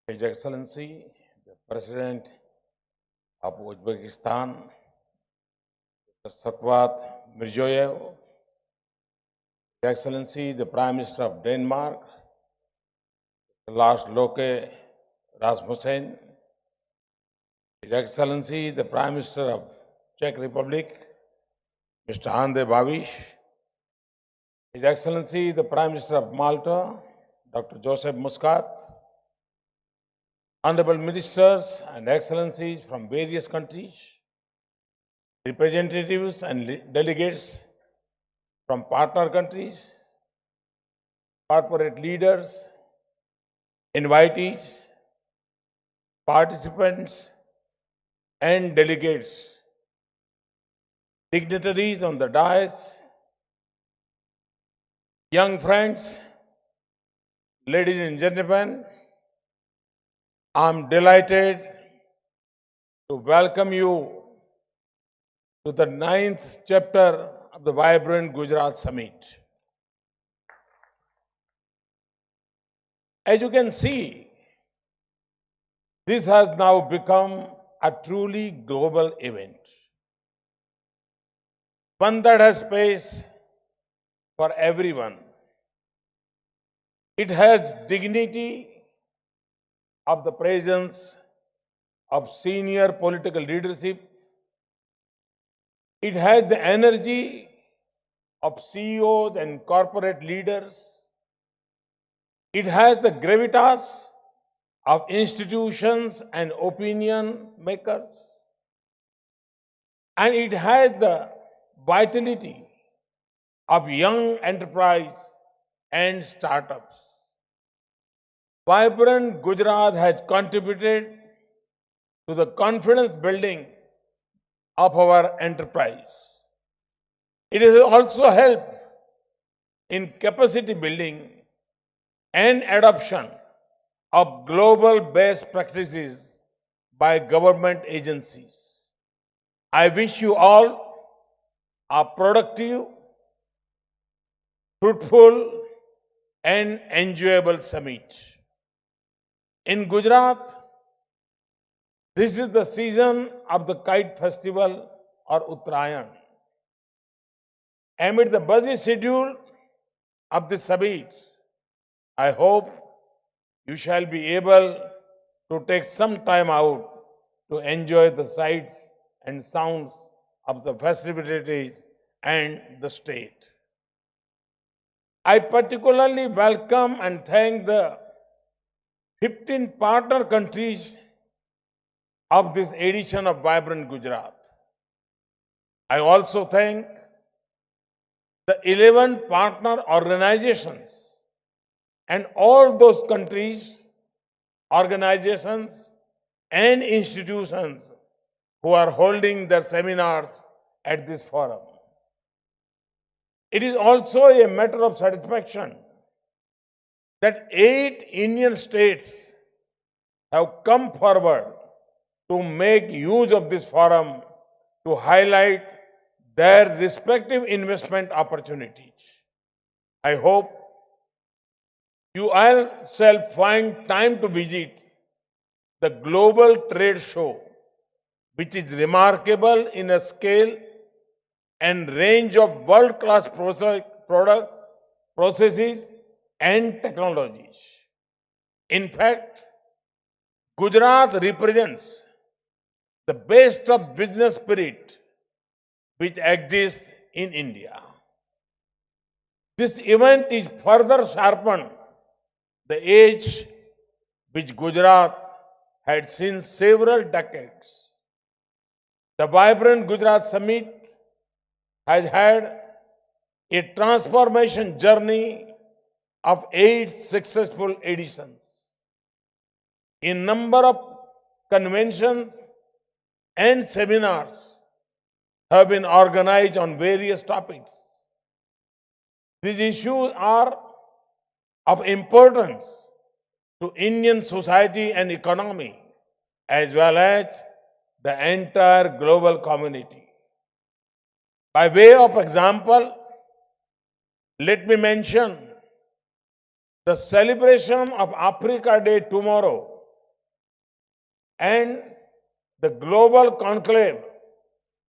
His Excellency, the President of Uzbekistan, Mr. Shavkat Mirziyoyev, His Excellency, the Prime Minister of Denmark, Lars Loke Rasmussen, His Excellency, the Prime Minister of Czech Republic, Mr. Ande Babiš, His Excellency, the Prime Minister of Malta, Dr. Joseph Muscat, Honorable Ministers and Excellencies from various countries, representatives and delegates from partner countries, corporate leaders, invitees, participants, and delegates, dignitaries on the dais, young friends, ladies and gentlemen, I'm delighted to welcome you to the 9th chapter of the Vibrant Gujarat Summit. As you can see, this has now become a truly global event, one that has space for everyone. It has dignity of the presence of senior political leadership. It has the energy of CEOs and corporate leaders. It has the gravitas of institutions and opinion makers. And it has the vitality of young enterprise and startups. Vibrant Gujarat has contributed to the confidence building of our enterprise. It has also helped in capacity building and adoption of global best practices by government agencies. I wish you all a productive, fruitful, and enjoyable summit. In Gujarat, this is the season of the kite festival or Uttarayan. Amid the busy schedule of the summit, I hope you shall be able to take some time out to enjoy the sights and sounds of the festivities and the state. I particularly welcome and thank the 15 partner countries of this edition of Vibrant Gujarat. I also thank the 11 partner organizations and all those countries, organizations, and institutions who are holding their seminars at this forum. It is also a matter of satisfaction that 8 Indian states have come forward to make use of this forum to highlight their respective investment opportunities. I hope you all shall find time to visit the Global Trade Show, which is remarkable in a scale and range of world-class products, processes, and technologies. In fact, Gujarat represents the best of business spirit which exists in India. This event is further sharpened the age which Gujarat had seen several decades. The Vibrant Gujarat Summit has had a transformation journey of 8 successful editions. A number of conventions and seminars have been organized on various topics. These issues are of importance to Indian society and economy, as well as the entire global community. By way of example, let me mention the celebration of Africa Day tomorrow and the Global Conclave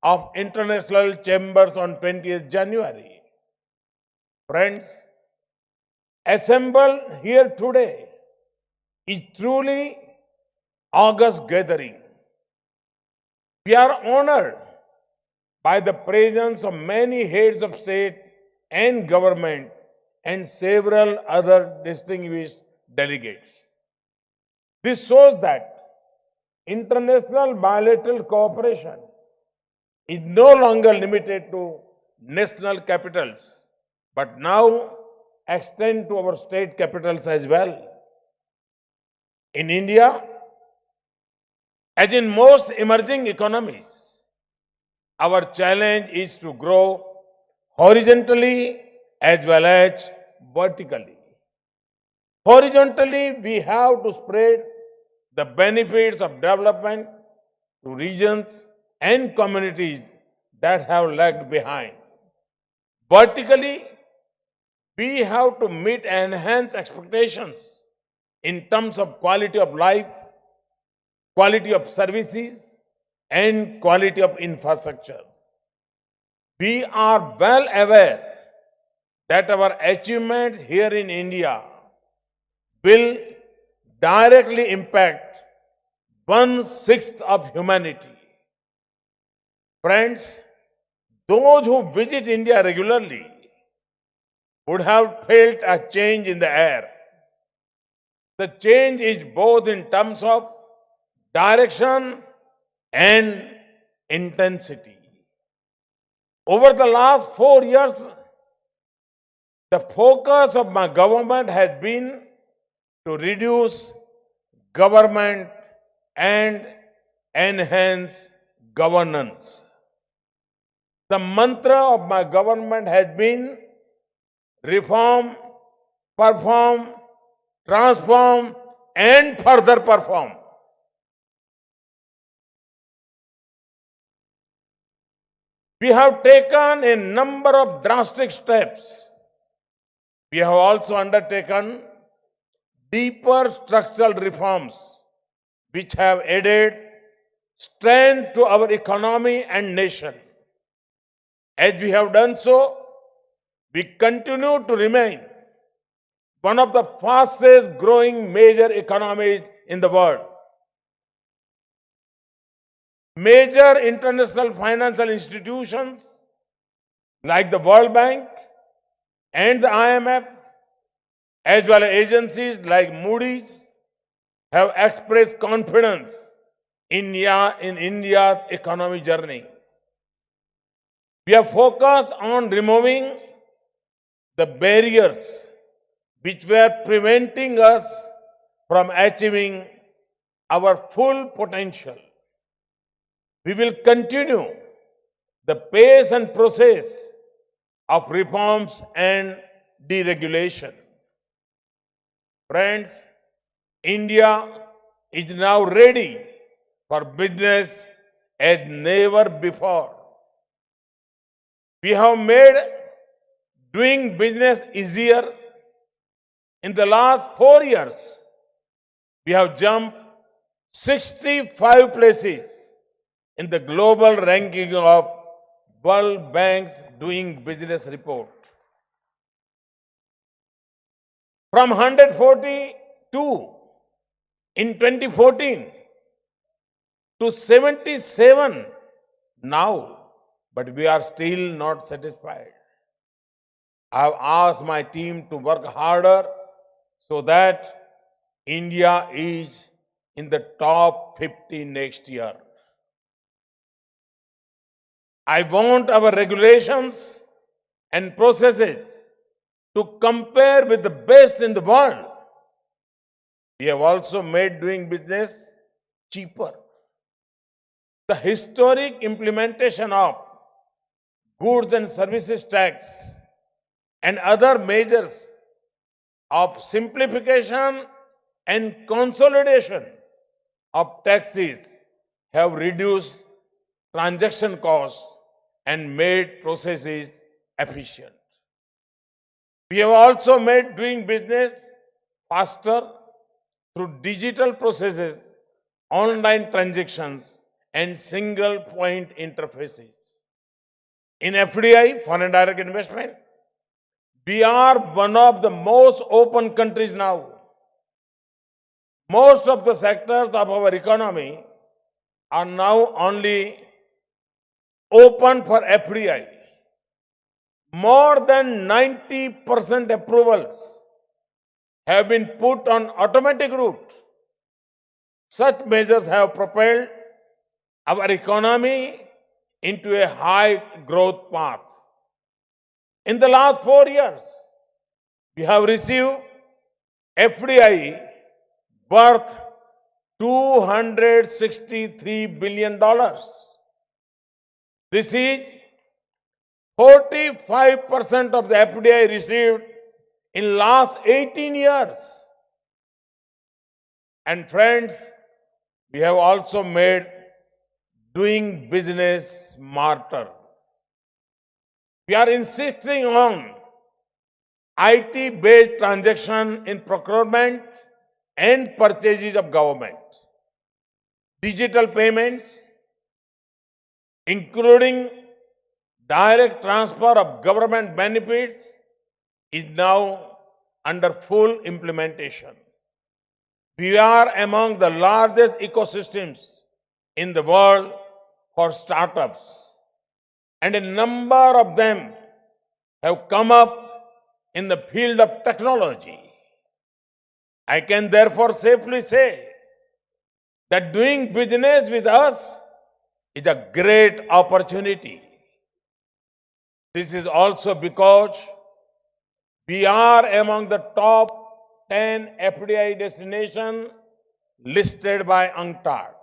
of International Chambers on 20th January. Friends, assembled here today is truly august gathering. We are honored by the presence of many heads of state and government and several other distinguished delegates. This shows that international bilateral cooperation is no longer limited to national capitals, but now extend to our state capitals as well. In India, as in most emerging economies, our challenge is to grow horizontally as well as vertically. Horizontally, we have to spread the benefits of development to regions and communities that have lagged behind. Vertically, we have to meet and enhance expectations in terms of quality of life, quality of services, and quality of infrastructure. We are well aware that our achievements here in India will directly impact 1/6 of humanity. Friends, those who visit India regularly would have felt a change in the air. The change is both in terms of direction and intensity. Over the last 4 years, the focus of my government has been to reduce government and enhance governance. The mantra of my government has been reform, perform, transform, and further perform. We have taken a number of drastic steps. We have also undertaken deeper structural reforms which have added strength to our economy and nation. As we have done so, we continue to remain one of the fastest growing major economies in the world. Major international financial institutions like the World Bank and the IMF, as well as agencies like Moody's, have expressed confidence in India's economic journey. We are focused on removing the barriers which were preventing us from achieving our full potential. We will continue the pace and process of reforms and deregulation. Friends, India is now ready for business as never before. We have made doing business easier. In the last 4 years, we have jumped 65 places in the global ranking of World Bank's Doing Business report. From 142 in 2014 to 77 now, but we are still not satisfied. I have asked my team to work harder so that India is in the top 50 next year. I want our regulations and processes to compare with the best in the world. We have also made doing business cheaper. The historic implementation of goods and services tax and other measures of simplification and consolidation of taxes have reduced transaction costs and made processes efficient. We have also made doing business faster through digital processes online transactions, and single point interfaces. In FDI, foreign direct investment, we are one of the most open countries now. Most of the sectors of our economy are now only open for FDI. More than 90% approvals have been put on automatic route. Such measures have propelled our economy into a high growth path. In the last 4 years, we have received FDI worth $263 billion. This is 45% of the FDI received in last 18 years. And friends, we have also made doing business smarter. We are insisting on IT-based transaction in procurement and purchases of government. Digital payments, including direct transfer of government benefits, is now under full implementation. We are among the largest ecosystems in the world for startups, and a number of them have come up in the field of technology. I can therefore safely say that doing business with us is a great opportunity. This is also because we are among the top 10 FDI destinations listed by UNCTAD.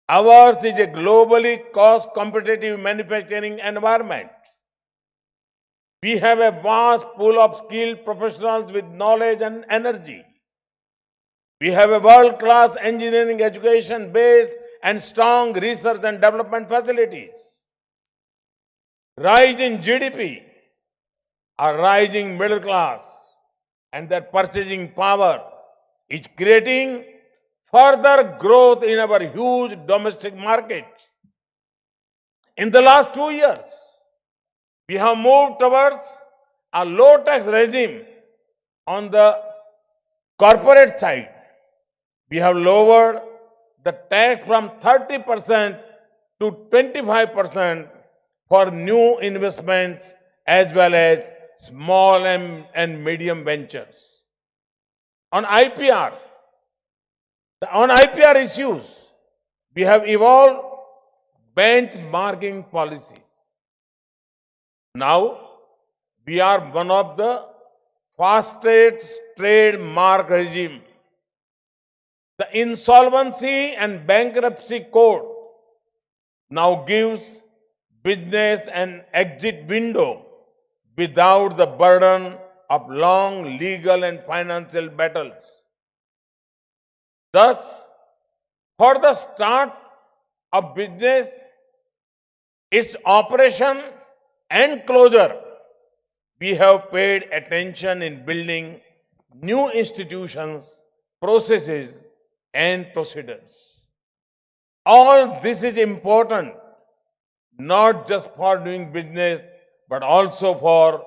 Ours is a globally cost-competitive manufacturing environment. We have a vast pool of skilled professionals with knowledge and energy. We have a world-class engineering education base and strong research and development facilities. Rise in GDP, a rising middle class, and their purchasing power is creating further growth in our huge domestic market. In the last 2 years, we have moved towards a low-tax regime on the corporate side. We have lowered the tax from 30% to 25% for new investments as well as small and medium ventures. On IPR issues, we have evolved benchmarking policies. Now, we are one of the fastest trademark regime. The Insolvency and Bankruptcy Code now gives business an exit window without the burden of long legal and financial battles. Thus, for the start of business, its operation and closure, we have paid attention in building new institutions, processes, and procedures. All this is important, not just for doing business, but also for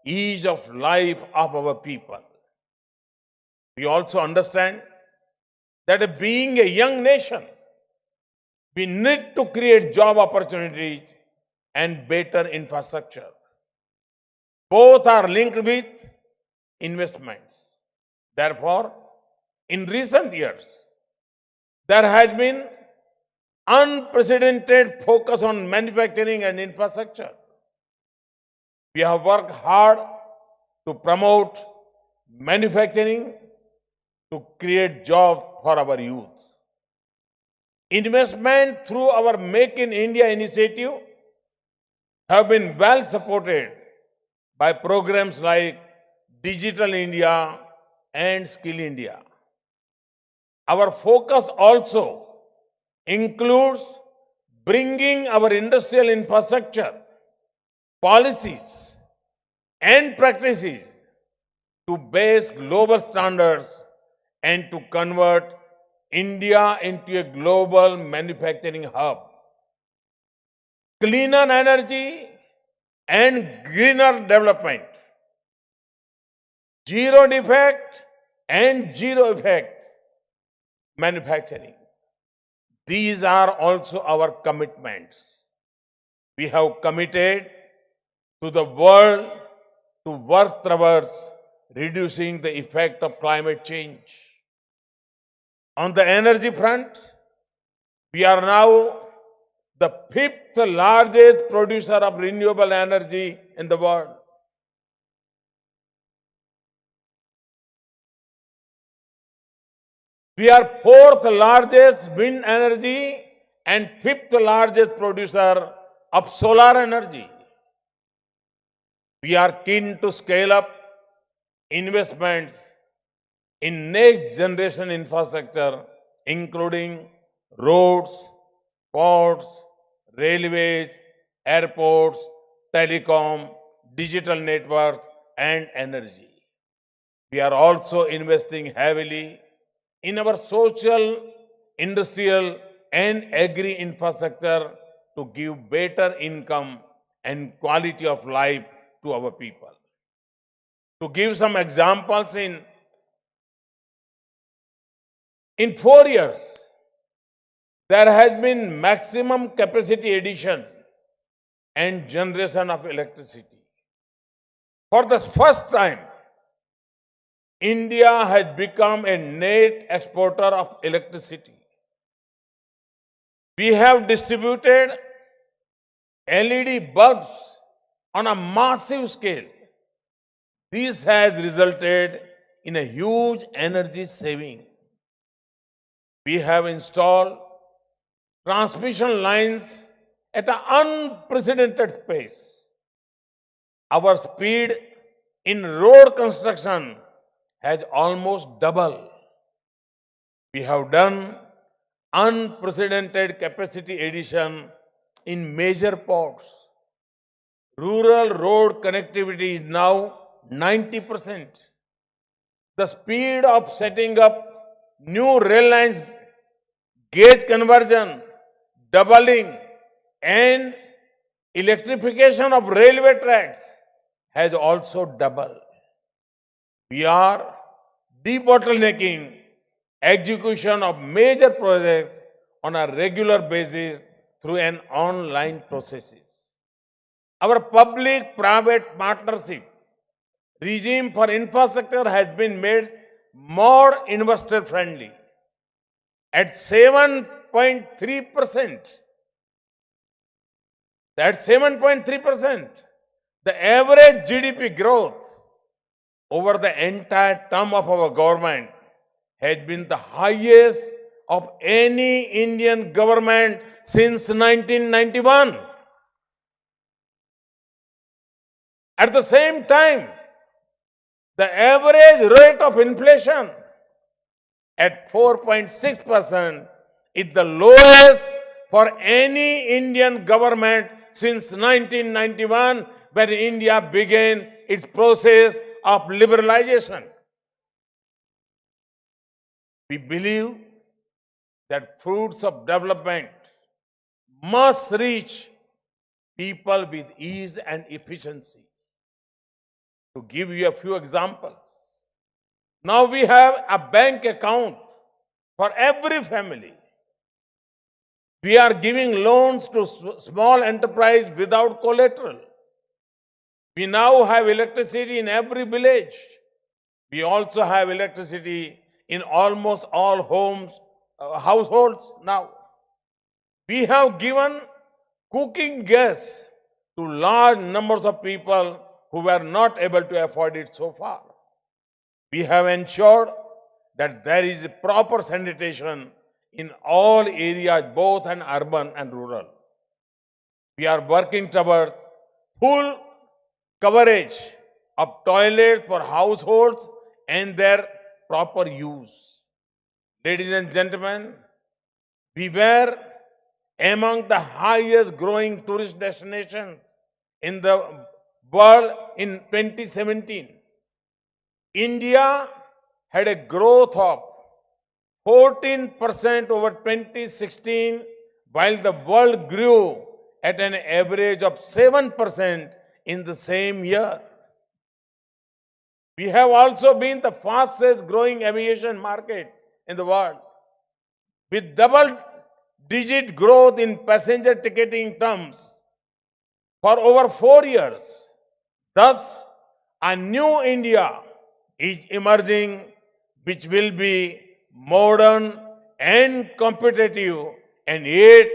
ease of life of our people. We also understand that being a young nation, we need to create job opportunities and better infrastructure. Both are linked with investments. Therefore, in recent years, there has been unprecedented focus on manufacturing and infrastructure. We have worked hard to promote manufacturing to create jobs for our youth. Investment through our Make in India initiative have been well supported by programs like Digital India and Skill India. Our focus also includes bringing our industrial infrastructure, policies, and practices to base global standards and to convert India into a global manufacturing hub. Cleaner energy and greener development. Zero defect and zero effect manufacturing. These are also our commitments. We have committed to the world to work towards reducing the effect of climate change. On the energy front, we are now the fifth largest producer of renewable energy in the world. We are fourth largest wind energy and fifth largest producer of solar energy. We are keen to scale up investments in next generation infrastructure, including roads, ports, railways, airports, telecom, digital networks, and energy. We are also investing heavily in our social, industrial, and agri infrastructure to give better income and quality of life to our people. To give some examples, in 4 years, there has been maximum capacity addition and generation of electricity. For the first time, India has become a net exporter of electricity. We have distributed LED bulbs on a massive scale. This has resulted in a huge energy saving. We have installed transmission lines at an unprecedented pace. Our speed in road construction has almost doubled. We have done unprecedented capacity addition in major ports. Rural road connectivity is now 90%. The speed of setting up new rail lines, gauge conversion, doubling, and electrification of railway tracks has also doubled. We are debottlenecking execution of major projects on a regular basis through an online processes. Our public-private partnership regime for infrastructure has been made more investor-friendly. At 7.3%, the average GDP growth over the entire term of our government has been the highest of any Indian government since 1991. At the same time, the average rate of inflation at 4.6% is the lowest for any Indian government since 1991, when India began its process of liberalization. We believe that fruits of development must reach people with ease and efficiency. To give you a few examples, now we have a bank account for every family. We are giving loans to small enterprise without collateral. We now have electricity in every village. We also have electricity in almost all homes, households now. We have given cooking gas to large numbers of people who were not able to afford it so far. We have ensured that there is proper sanitation in all areas, both in urban and rural. We are working towards full coverage of toilets for households and their proper use. Ladies and gentlemen, we were among the highest growing tourist destinations in the world in 2017. India had a growth of 14% over 2016, while the world grew at an average of 7% in the same year. We have also been the fastest growing aviation market in the world, with double-digit growth in passenger ticketing terms for over 4 years. Thus, a new India is emerging, which will be modern and competitive, and yet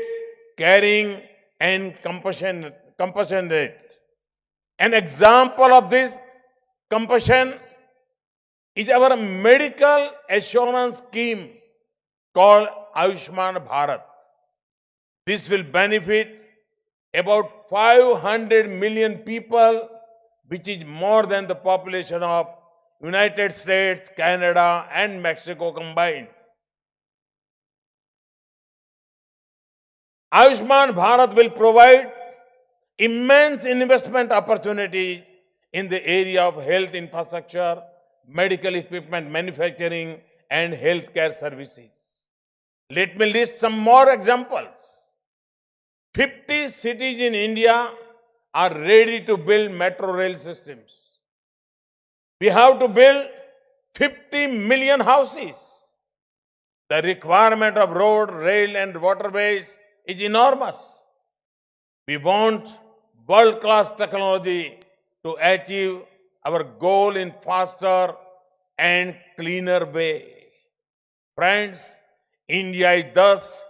caring and compassionate. An example of this compassion is our medical assurance scheme called Ayushman Bharat. This will benefit about 500 million people, which is more than the population of United States, Canada, and Mexico combined. Ayushman Bharat will provide immense investment opportunities in the area of health infrastructure, medical equipment manufacturing, and healthcare services. Let me list some more examples. 50 cities in India are ready to build metro rail systems. We have to build 50 million houses. The requirement of road, rail, and waterways is enormous. We want world-class technology to achieve our goal in faster and cleaner way. Friends, India is thus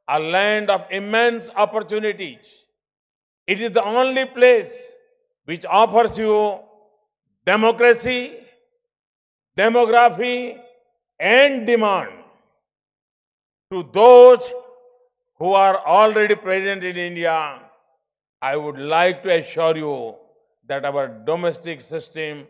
a land of immense opportunities. It is the only place which offers you democracy, demography, and demand. To those who are already present in India, I would like to assure you that our domestic system,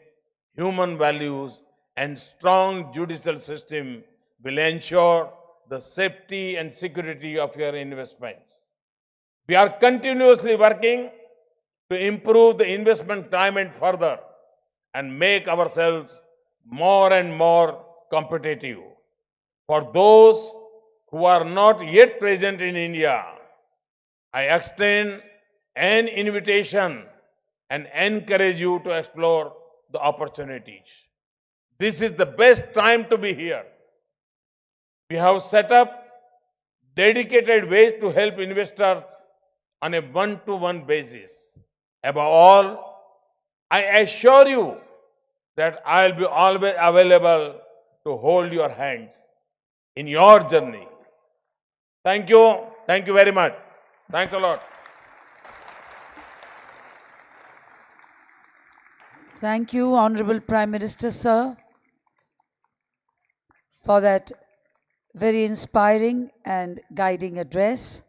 human values, and strong judicial system will ensure the safety and security of your investments. We are continuously working to improve the investment climate further and make ourselves more and more competitive. For those who are not yet present in India, I extend an invitation and encourage you to explore the opportunities. This is the best time to be here. We have set up dedicated ways to help investors on a one-to-one basis. Above all, I assure you that I'll be always available to hold your hands in your journey. Thank you. Thank you very much. Thanks a lot. Thank you, Honorable Prime Minister, sir, for that very inspiring and guiding address.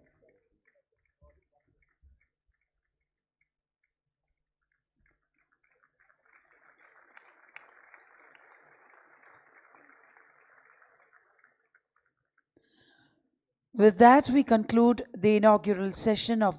With that, we conclude the inaugural session of the